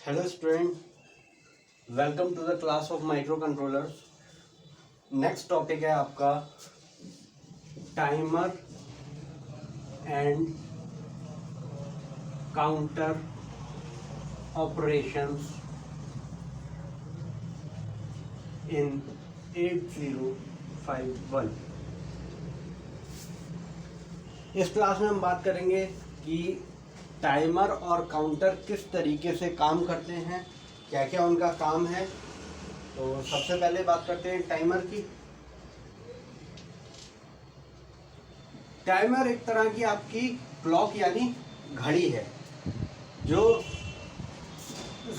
Hello student, welcome to the class of microcontrollers. Next topic है आपका timer and counter operations in 8051। इस class में हम बात करेंगे कि टाइमर और काउंटर किस तरीके से काम करते हैं, क्या क्या उनका काम है। तो सबसे पहले बात करते हैं टाइमर की। टाइमर एक तरह की आपकी क्लॉक यानी घड़ी है जो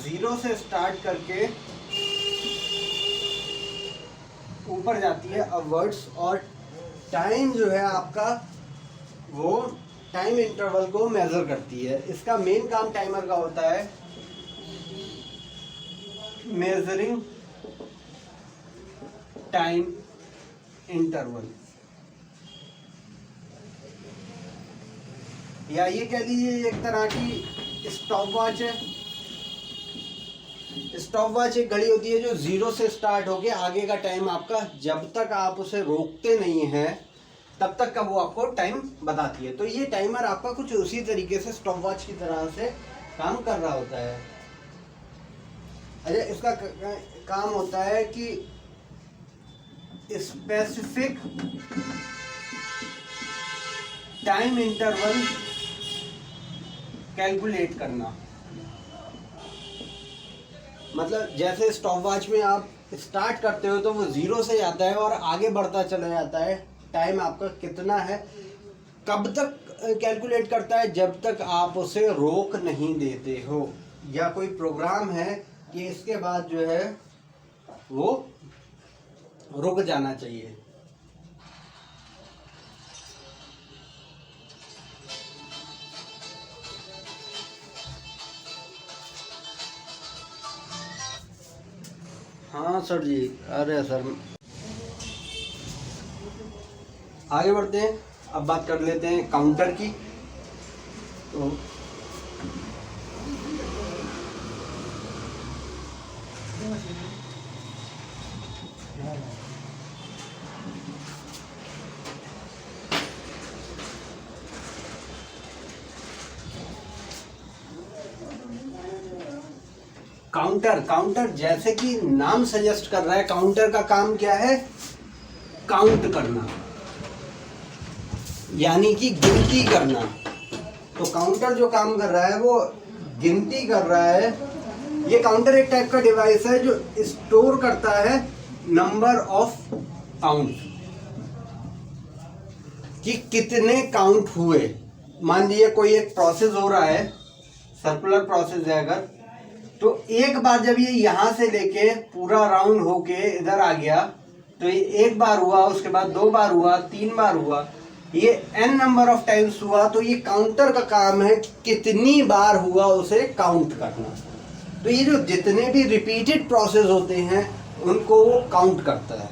0 से स्टार्ट करके ऊपर जाती है अपवर्ड्स, और टाइम जो है आपका वो टाइम इंटरवल को मेजर करती है। इसका मेन काम टाइमर का होता है मेजरिंग टाइम इंटरवल, या ये कह लीजिए एक तरह की स्टॉप वॉच है। स्टॉप वॉच एक घड़ी होती है जो 0 से स्टार्ट होके आगे का टाइम आपका, जब तक आप उसे रोकते नहीं हैं तब तक का वो आपको टाइम बताती है। तो ये टाइमर आपका कुछ उसी तरीके से स्टॉप वॉच की तरह से काम कर रहा होता है। अच्छा, इसका काम होता है कि स्पेसिफिक टाइम इंटरवल कैलकुलेट करना। मतलब जैसे स्टॉप वॉच में आप स्टार्ट करते हो तो वो 0 से जाता है और आगे बढ़ता चला जाता है। टाइम आपका कितना है, कब तक कैलकुलेट करता है, जब तक आप उसे रोक नहीं देते हो, या कोई प्रोग्राम है कि इसके बाद जो है वो रुक जाना चाहिए। हाँ सर जी, अरे सर आगे बढ़ते हैं। अब बात कर लेते हैं काउंटर की। तो काउंटर जैसे कि नाम सजेस्ट कर रहा है, काउंटर का काम क्या है? काउंट करना, यानी कि गिनती करना। तो काउंटर जो काम कर रहा है वो गिनती कर रहा है। ये काउंटर एक टाइप का डिवाइस है जो स्टोर करता है नंबर ऑफ काउंट, कि कितने काउंट हुए। मान लीजिए कोई एक प्रोसेस हो रहा है, सर्कुलर प्रोसेस है अगर, तो एक बार जब ये यहाँ से लेके पूरा राउंड होके इधर आ गया तो ये एक बार हुआ, उसके बाद 2 बार हुआ, 3 बार हुआ, ये n नंबर ऑफ टाइम्स हुआ। तो ये काउंटर का काम है कितनी बार हुआ उसे काउंट करना। तो ये जो जितने भी रिपीटेड प्रोसेस होते हैं उनको वो काउंट करता है।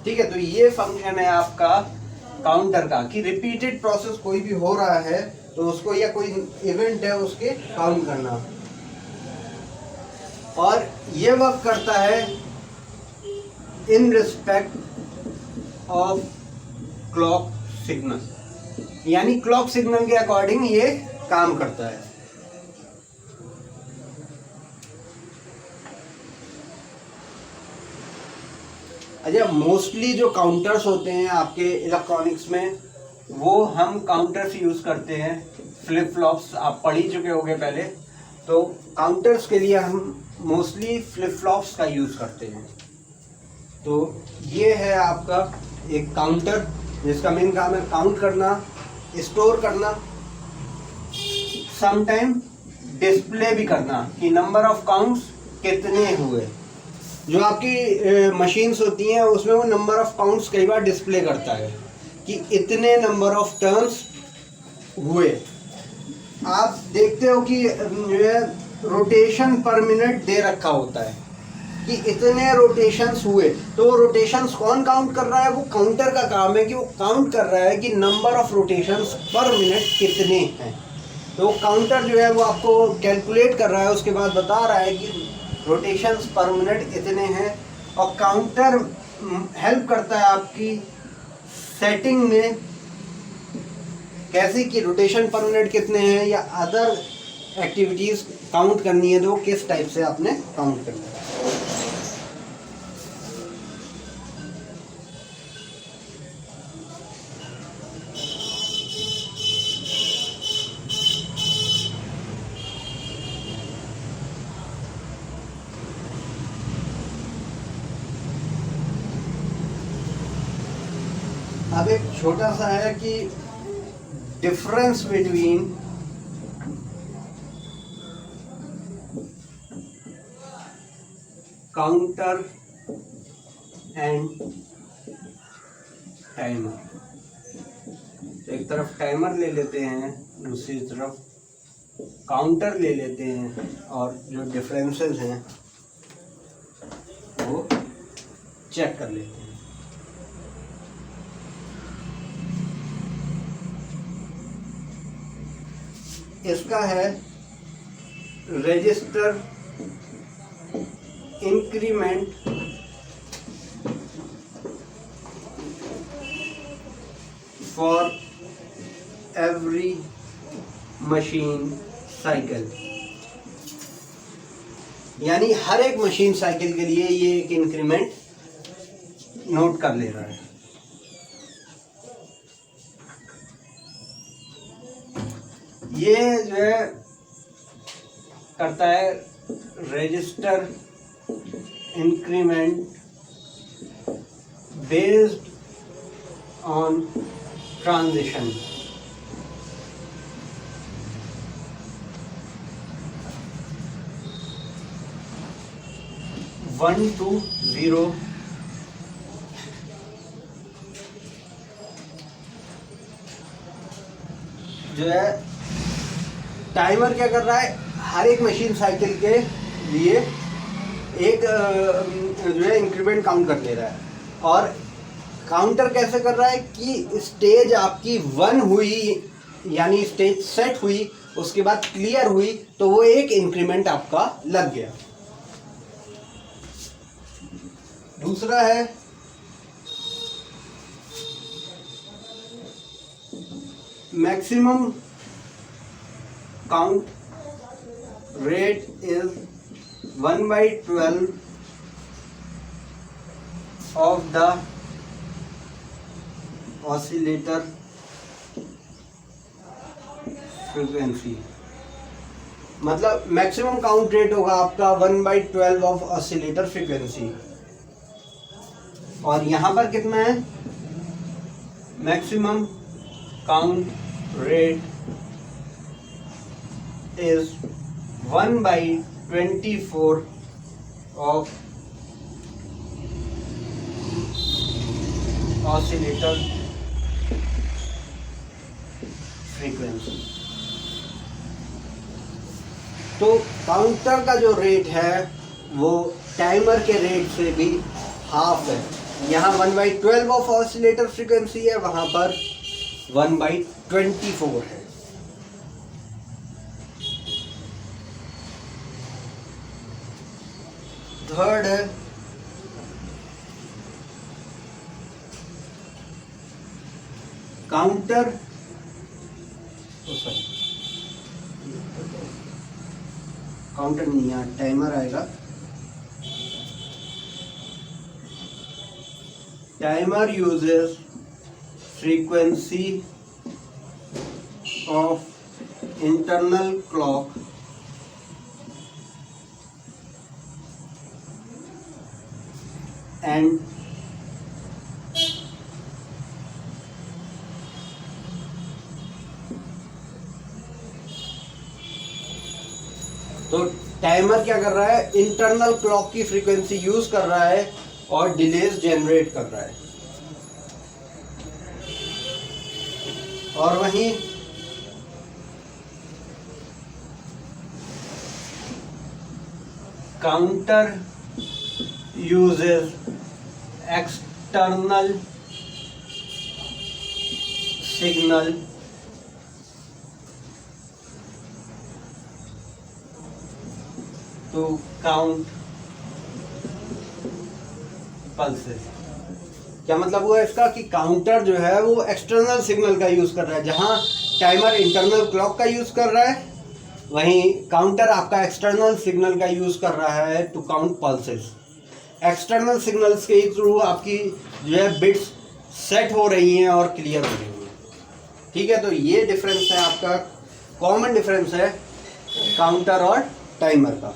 ठीक है, तो ये फंक्शन है आपका काउंटर का कि रिपीटेड प्रोसेस कोई भी हो रहा है तो उसको, या कोई इवेंट है उसके काउंट करना। और ये वर्क करता है in respect of clock signal, यानी क्लॉक सिग्नल के अकॉर्डिंग ये काम करता है। अच्छा, मोस्टली जो काउंटर्स होते हैं आपके इलेक्ट्रॉनिक्स में वो हम काउंटर्स यूज करते हैं। फ्लिप फ्लॉप्स आप पढ़ ही चुके होंगे पहले। तो काउंटर्स के लिए हम मोस्टली फ्लिप फ्लॉप्स का यूज करते हैं। तो ये है आपका एक काउंटर जिसका मेन काम है काउंट करना, स्टोर करना, समटाइम डिस्प्ले भी करना कि नंबर ऑफ काउंट्स कितने हुए। जो आपकी मशीन्स होती हैं उसमें वो नंबर ऑफ काउंट्स कई बार डिस्प्ले करता है कि इतने नंबर ऑफ टर्न्स हुए। आप देखते हो कि रोटेशन पर मिनट दे रखा होता है कि इतने रोटेशंस हुए। तो वो रोटेशंस कौन काउंट कर रहा है? वो काउंटर का काम है कि वो काउंट कर रहा है कि नंबर ऑफ रोटेशंस पर मिनट कितने हैं। तो काउंटर जो है वो आपको कैलकुलेट कर रहा है, उसके बाद बता रहा है कि रोटेशंस पर मिनट इतने हैं। और काउंटर हेल्प करता है आपकी सेटिंग में, कैसे कि रोटेशन पर मिनट कितने हैं या अदर एक्टिविटीज़ काउंट करनी है तो किस टाइप से आपने काउंट करना है। अब एक छोटा सा है कि difference between counter and timer. एक तरफ टाइमर ले लेते हैं, दूसरी तरफ काउंटर ले लेते हैं और जो डिफरेंसेस हैं वो चेक कर लेते हैं। इसका है register increment for every machine cycle, यानी हर एक मशीन साइकिल के लिए ये एक इंक्रीमेंट नोट कर ले रहा है। ये जो है करता है register increment based on transition. One two zero जो है टाइमर क्या कर रहा है, हर एक मशीन साइकिल के लिए एक जो है इंक्रीमेंट काउंट कर ले रहा है। और काउंटर कैसे कर रहा है कि स्टेज आपकी 1 हुई, यानी स्टेज सेट हुई, उसके बाद क्लियर हुई तो वो एक इंक्रीमेंट आपका लग गया। दूसरा है maximum count rate is 1/12 of the oscillator frequency। मतलब मैक्सिमम काउंट रेट होगा आपका 1/12 ऑफ ऑसिलेटर फ्रीक्वेंसी। और यहाँ पर कितना है, maximum count rate is 1/24 of oscillator frequency। तो काउंटर का जो रेट है वो टाइमर के रेट से भी हाफ है। यहाँ 1/12 ऑफ ऑसिलेटर फ्रीक्वेंसी है, वहां पर 1/24 है। थर्ड है काउंटर, काउंटर नहीं, यहाँ टाइमर आएगा। Timer uses frequency of internal clock and तो टाइमर क्या कर रहा है, इंटरनल क्लॉक की फ्रीक्वेंसी यूज कर रहा है और डिलेज जनरेट कर रहा है। और वहीं counter uses external signal to count pulses. क्या मतलब हुआ इसका कि काउंटर जो है वो एक्सटर्नल सिग्नल का यूज कर रहा है, जहां टाइमर इंटरनल क्लॉक का यूज कर रहा है, वहीं काउंटर आपका एक्सटर्नल सिग्नल का यूज कर रहा है to count pulses. External signals के थ्रू आपकी जो है बिट्स सेट हो रही हैं और क्लियर हो रही हैं। ठीक है, तो ये डिफरेंस है आपका, कॉमन डिफरेंस है काउंटर और टाइमर का।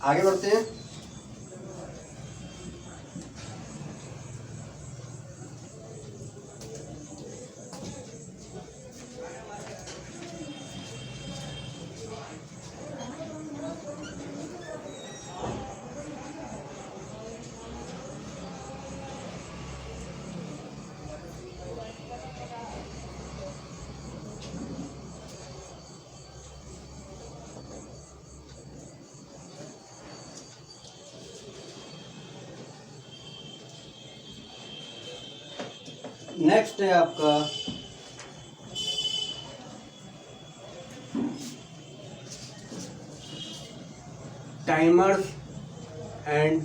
आगे बढ़ते हैं। नेक्स्ट है आपका timers and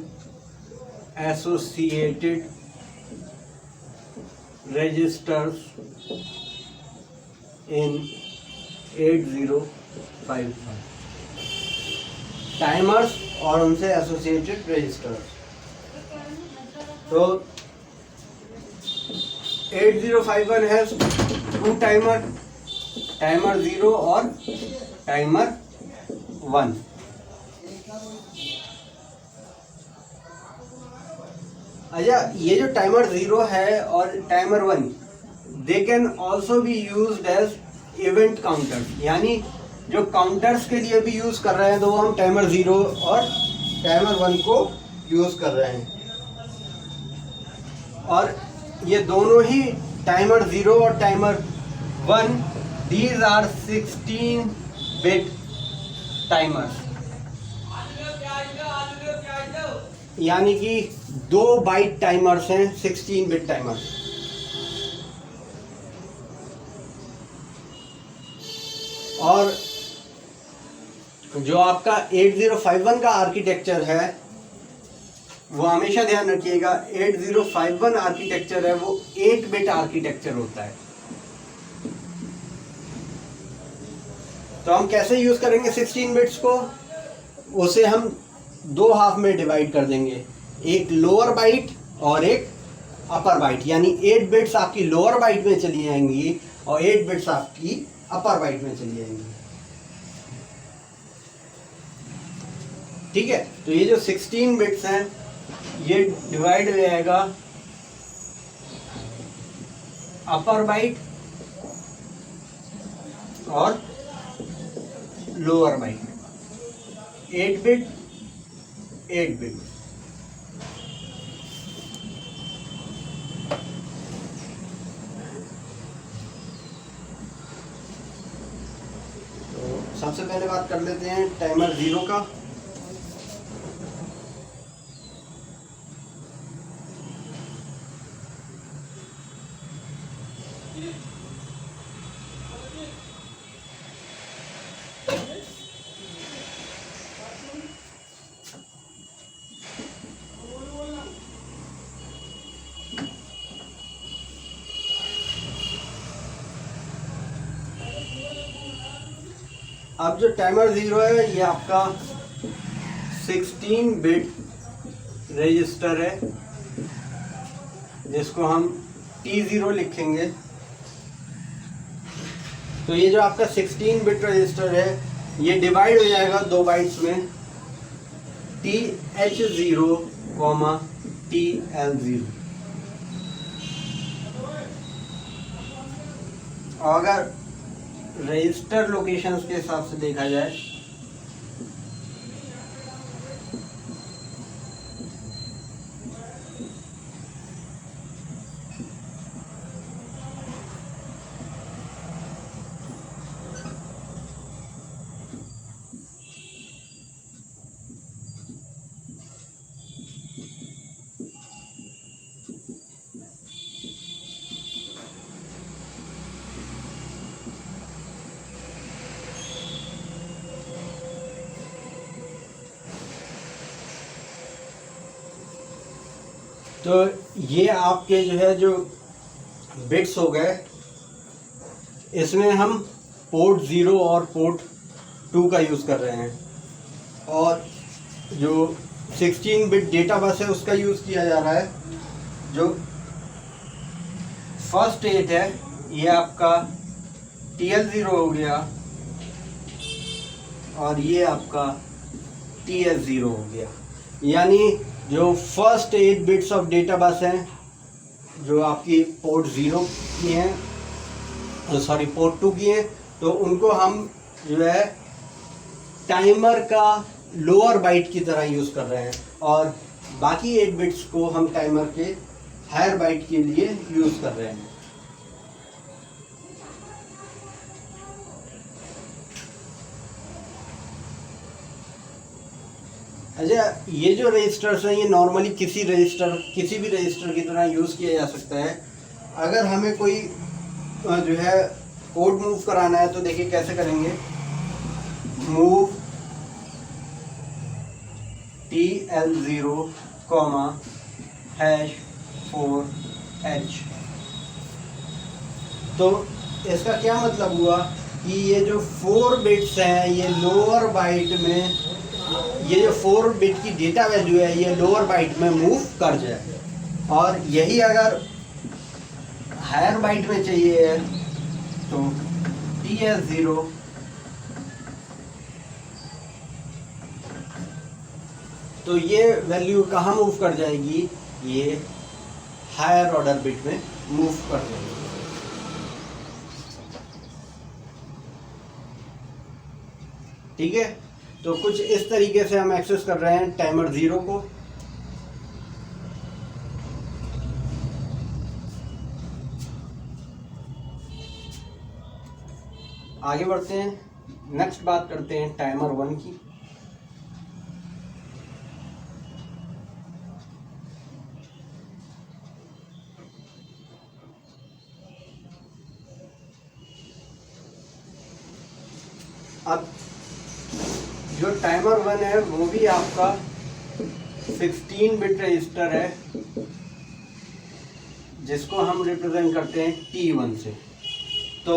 associated registers in 8055। Timers और उनसे एसोसिएटेड रजिस्टर्स। तो 8051 है टू टाइमर, टाइमर 0 और टाइमर 1। अच्छा, ये जो टाइमर 0 है और timer 1, they can also be used as event counters, यानी जो काउंटर्स के लिए भी यूज कर रहे हैं तो वो हम टाइमर 0 और टाइमर 1 को यूज कर रहे हैं। और ये दोनों ही टाइमर 0 और timer 1, these are 16 bit timers, यानी कि 2 बाइट टाइमर्स हैं, 16 बिट टाइमर्स। और जो आपका 8051 का आर्किटेक्चर है वो हमेशा ध्यान रखिएगा, 8051 आर्किटेक्चर है वो 8 बिट आर्किटेक्चर होता है। तो हम कैसे यूज करेंगे 16 बिट्स को, उसे हम 2 हाफ में डिवाइड कर देंगे, एक लोअर बाइट और एक अपर बाइट, यानी 8 बिट्स आपकी लोअर बाइट में चली जाएंगी और 8 बिट्स आपकी अपर बाइट में चली जाएंगी। ठीक है, तो ये जो 16 बिट्स हैं ये डिवाइड हो जाएगा अपर बाइट और लोअर बाइट, 8 बिट 8 बिट। तो सबसे पहले बात कर लेते हैं टाइमर 0 का। अब जो टाइमर 0 है ये आपका 16 बिट रजिस्टर है, जिसको हम T0 लिखेंगे। तो ये जो आपका 16 बिट रजिस्टर है ये डिवाइड हो जाएगा 2 बाइट्स में, TH0, TL0। और अगर रजिस्टर लोकेशंस के हिसाब से देखा जाए तो ये आपके जो है जो बिट्स हो गए, इसमें हम पोर्ट 0 और पोर्ट 2 का यूज़ कर रहे हैं, और जो 16 बिट डेटा बस है उसका यूज़ किया जा रहा है। जो फर्स्ट 8 है ये आपका TL0 हो गया, और ये आपका TS0 हो गया। यानी जो first 8 bits of data bus हैं जो आपकी पोर्ट 0 की हैं, सॉरी पोर्ट 2 की हैं, तो उनको हम जो है टाइमर का लोअर बाइट की तरह यूज़ कर रहे हैं, और बाकी 8 बिट्स को हम टाइमर के हायर बाइट के लिए यूज़ कर रहे हैं। अच्छा, ये जो रजिस्टर्स हैं ये नॉर्मली किसी भी रजिस्टर की तरह यूज़ किया जा सकता है। अगर हमें कोई जो है कोड मूव कराना है तो देखिए कैसे करेंगे। Move TL0, #4H। तो इसका क्या मतलब हुआ कि ये जो 4 बिट्स हैं ये लोअर बाइट में, ये जो 4 बिट की डेटा वैल्यू है ये लोअर बाइट में मूव कर जाए, और यही अगर हायर बाइट में चाहिए है तो TS0 तो ये वैल्यू कहाँ मूव कर जाएगी, ये हायर ऑर्डर बिट में मूव कर जाएगी। ठीक है, तो कुछ इस तरीके से हम एक्सेस कर रहे हैं टाइमर 0 को। आगे बढ़ते हैं, नेक्स्ट बात करते हैं टाइमर 1 की। अब जो टाइमर 1 है वो भी आपका 16 बिट रजिस्टर है, जिसको हम रिप्रेजेंट करते हैं T1 से। तो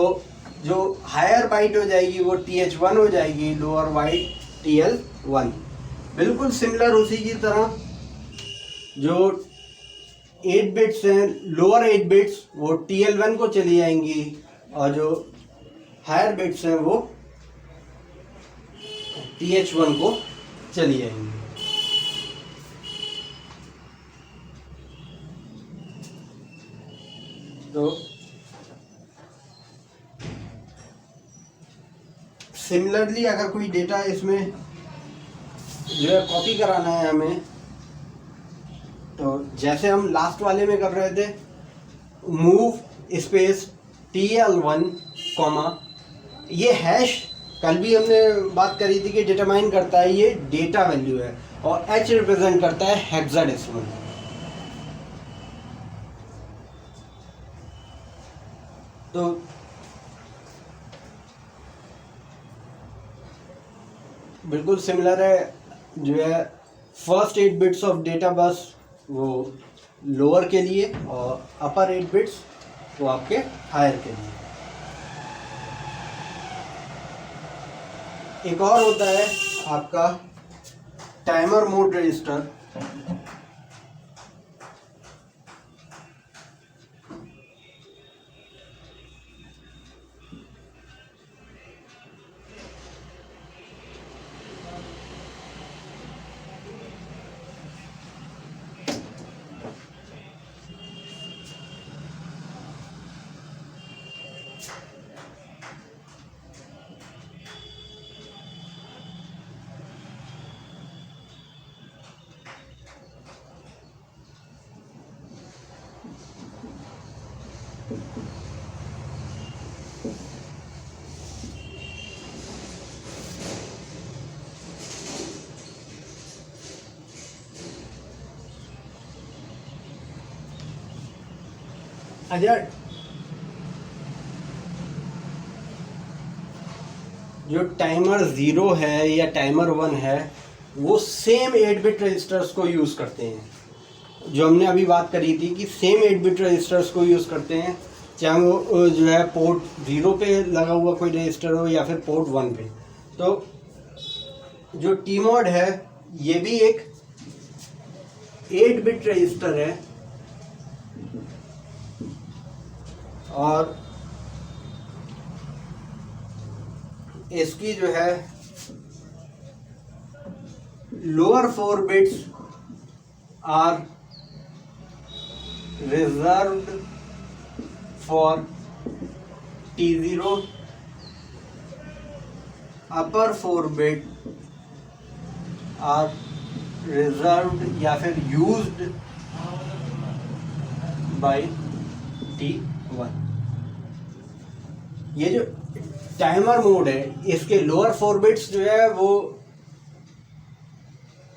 जो हायर बाइट हो जाएगी वो TH1 हो जाएगी, लोअर बाइट TL1। बिल्कुल सिमिलर उसी की तरह जो 8 बिट्स हैं, लोअर 8 बिट्स वो TL1 को चली जाएंगी, और जो हायर बिट्स हैं वो TH1 को चली जाएंगी। तो सिमिलरली अगर कोई डेटा इसमें जो है कॉपी कराना है हमें, तो जैसे हम लास्ट वाले में कर रहे थे, मूव स्पेस TL1, ये हैश कल भी हमने बात करी थी कि डिटरमाइन करता है, ये डेटा वैल्यू है, और H रिप्रेजेंट करता है हेक्साडेसिमल। तो बिल्कुल सिमिलर है, जो है first 8 bits of data bus वो लोअर के लिए, और अपर 8 बिट्स वो आपके हायर के लिए। एक और होता है आपका टाइमर मोड रजिस्टर। अच्छा, जो टाइमर 0 है या टाइमर 1 है वो सेम 8 बिट रजिस्टर्स को यूज़ करते हैं। जो हमने अभी बात करी थी कि सेम 8 बिट रजिस्टर्स को यूज़ करते हैं, चाहे वो जो है पोर्ट 0 पे लगा हुआ कोई रजिस्टर हो या फिर पोर्ट 1 पे। तो जो टी मॉड है ये भी एक 8 बिट रजिस्टर है और इसकी जो है lower 4 bits are reserved for T0, upper 4 bit are reserved या फिर यूज्ड बाय T1। ये जो टाइमर मोड है इसके लोअर 4 बिट्स जो है वो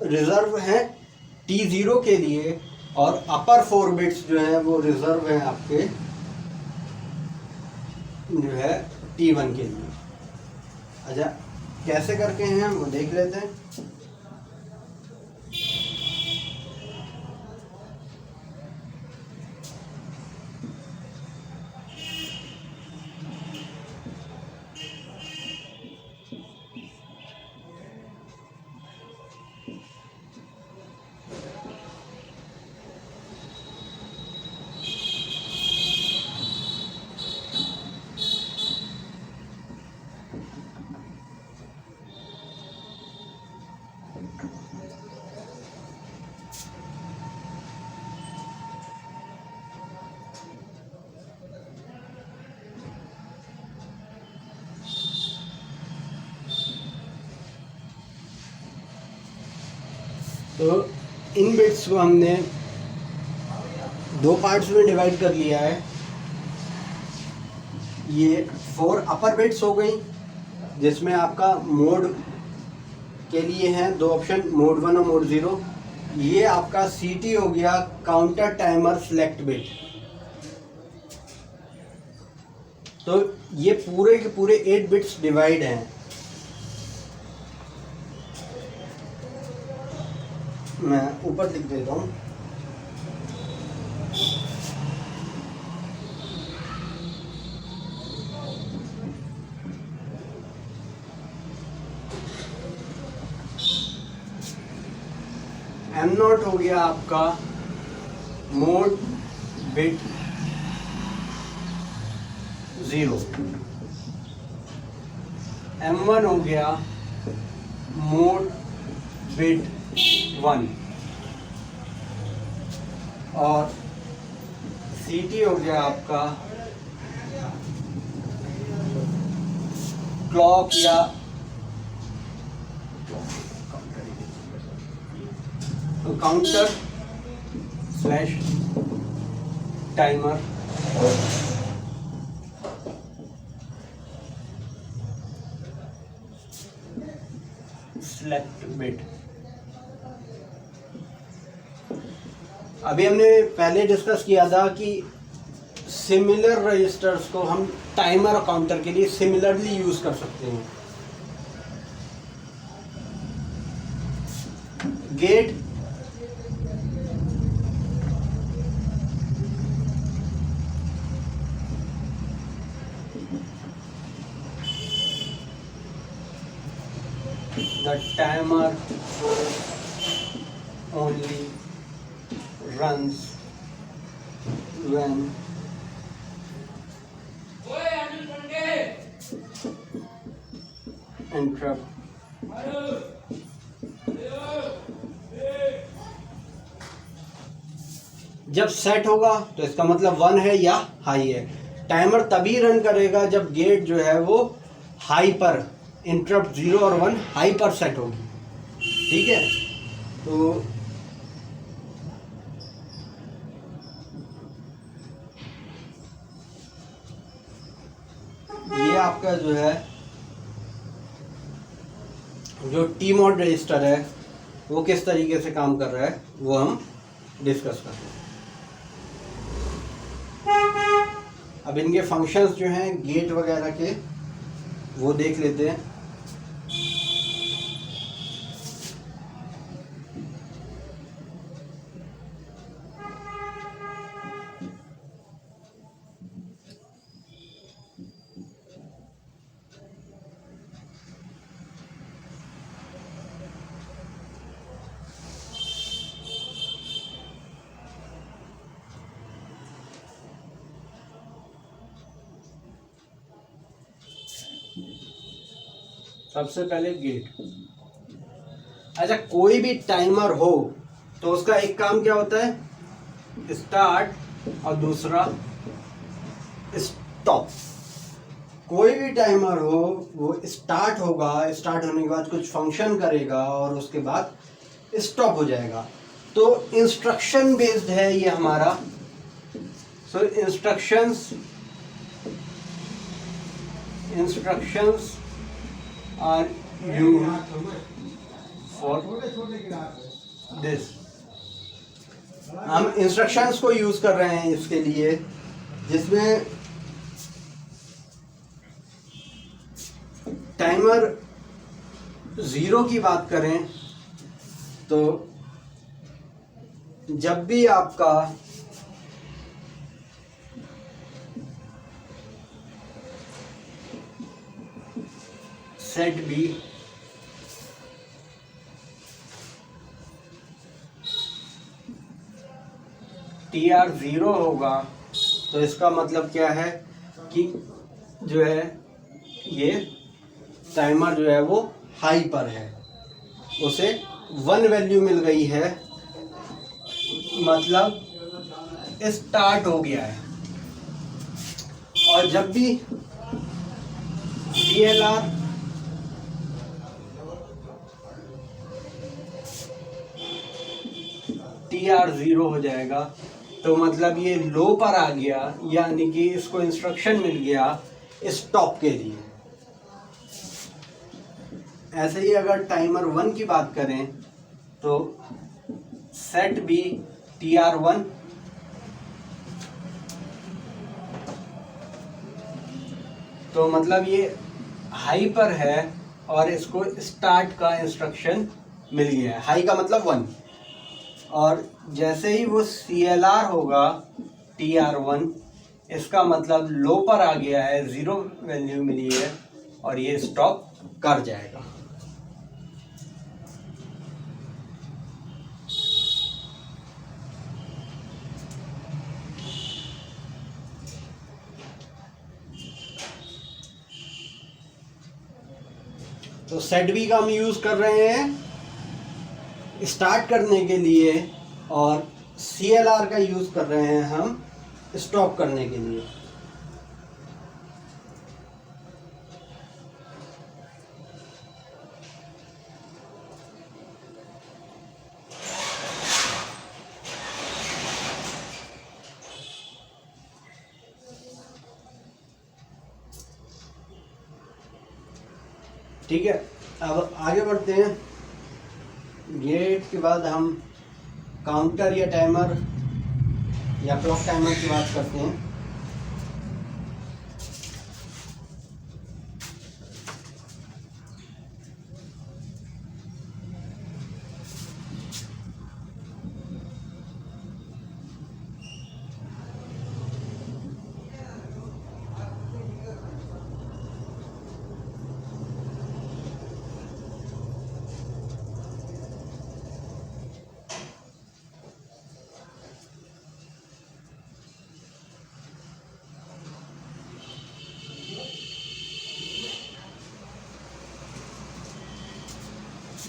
रिजर्व है T0 के लिए और अपर 4 बिट्स जो है वो रिजर्व है आपके जो है T1 के लिए। अच्छा, कैसे करके हैं वो देख लेते हैं। तो इन बिट्स को हमने 2 पार्ट्स में डिवाइड कर लिया है। ये 4 अपर बिट्स हो गई जिसमें आपका मोड के लिए हैं 2 ऑप्शन, मोड 1 और मोड 0। ये आपका CT हो गया, काउंटर टाइमर सेलेक्ट बिट। तो ये पूरे के पूरे 8 बिट्स डिवाइड हैं। मैं ऊपर लिख देता हूँ। M0 हो गया आपका मोड बिट 0, M1 हो गया मोड बिट 1 और CT हो गया आपका क्लॉक या counter slash timer select bit. अभी हमने पहले डिस्कस किया था कि सिमिलर रजिस्टर्स को हम टाइमर और काउंटर के लिए सिमिलरली यूज कर सकते हैं। Gate the timer only runs when interrupt जब सेट होगा तो इसका मतलब 1 है या हाई है। टाइमर तभी रन करेगा जब गेट जो है वो हाई पर, इंटरप्ट 0 और 1 हाई पर सेट होगी। ठीक है, तो ये आपका जो है जो टी मॉड रजिस्टर है वो किस तरीके से काम कर रहा है वो हम डिस्कस करते हैं। अब इनके फंक्शंस जो हैं गेट वगैरह के वो देख लेते हैं। सबसे पहले गेट। अच्छा, कोई भी टाइमर हो तो उसका एक काम क्या होता है, स्टार्ट और दूसरा स्टॉप। कोई भी टाइमर हो वो स्टार्ट होगा, स्टार्ट होने के बाद कुछ फंक्शन करेगा और उसके बाद स्टॉप हो जाएगा। तो इंस्ट्रक्शन बेस्ड है ये हमारा। So instructions are used for this. हम इंस्ट्रक्शंस को यूज कर रहे हैं इसके लिए, जिसमें टाइमर 0 की बात करें तो जब भी आपका सेट बी TR 0 होगा तो इसका मतलब क्या है कि जो है ये टाइमर जो है वो हाई पर है, उसे 1 वैल्यू मिल गई है, मतलब स्टार्ट हो गया है। और जब भी CLR TR 0 हो जाएगा तो मतलब ये लो पर आ गया, यानी कि इसको इंस्ट्रक्शन मिल गया स्टॉप के लिए। ऐसे ही अगर टाइमर 1 की बात करें तो सेट बी TR 1, तो मतलब ये हाई पर है और इसको स्टार्ट का इंस्ट्रक्शन मिल गया है। हाई का मतलब 1, और जैसे ही वो CLR होगा TR 1, इसका मतलब लो पर आ गया है, 0 वैल्यू मिली है और ये स्टॉप कर जाएगा। तो सेट बी का हम यूज कर रहे हैं स्टार्ट करने के लिए और CLR का यूज कर रहे हैं हम स्टॉप करने के लिए। ठीक है, अब आगे बढ़ते हैं। गेट के बाद हम काउंटर या टाइमर या क्लॉक टाइमर की बात करते हैं।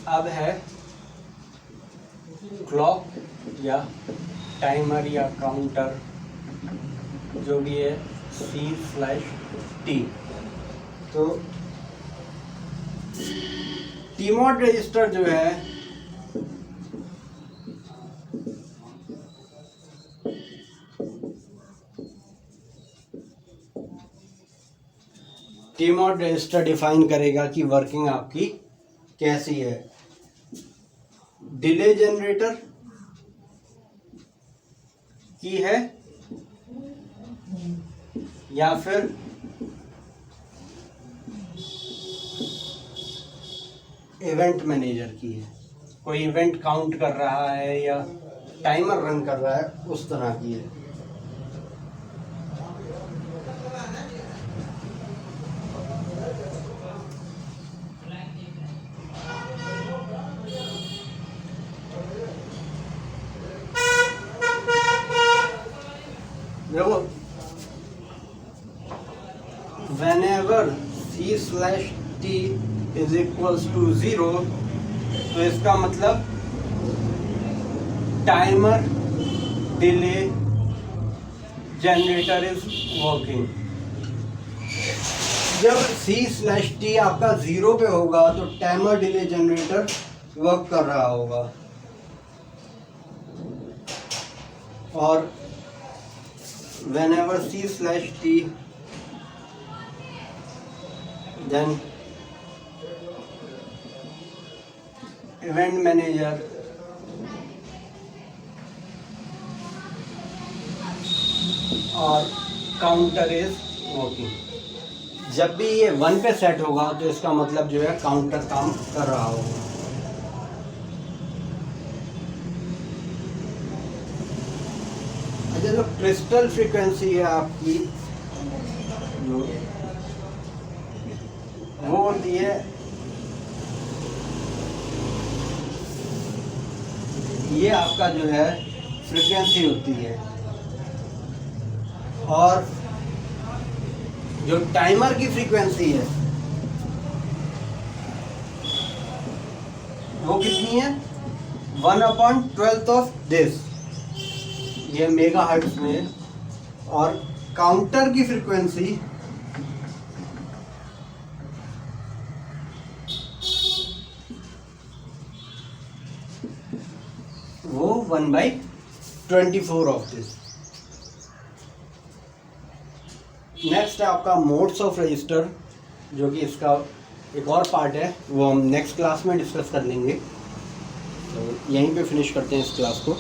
अब है क्लॉक या टाइमर या काउंटर, जो भी है C/T। तो टीमोड रजिस्टर जो है टीमोड रजिस्टर डिफाइन करेगा कि वर्किंग आपकी कैसी है। डिले जनरेटर की है या फिर इवेंट मैनेजर की है, कोई इवेंट काउंट कर रहा है या टाइमर रन कर रहा है, उस तरह की है। देखो, whenever C/T is equals to 0, तो इसका मतलब timer delay generator is working. जब C/T आपका 0 पे होगा तो टाइमर डिले जनरेटर वर्क कर रहा होगा, और whenever C/T then event manager और काउंटर इज वर्किंग। जब भी ये 1 पे सेट होगा तो इसका मतलब जो है काउंटर काम कर रहा होगा। अच्छा, जो क्रिस्टल फ्रीक्वेंसी है आपकी वो होती है, ये आपका जो है फ्रीक्वेंसी होती है, और जो टाइमर की फ्रीक्वेंसी है वो कितनी है, 1/12 ऑफ दिस, ये मेगा हर्ट्ज में। और काउंटर की फ्रीक्वेंसी वो 1/24 ऑफ दिस। नेक्स्ट है आपका मोड्स ऑफ रजिस्टर, जो कि इसका एक और पार्ट है, वो हम नेक्स्ट क्लास में डिस्कस कर लेंगे। तो यहीं पे फिनिश करते हैं इस क्लास को।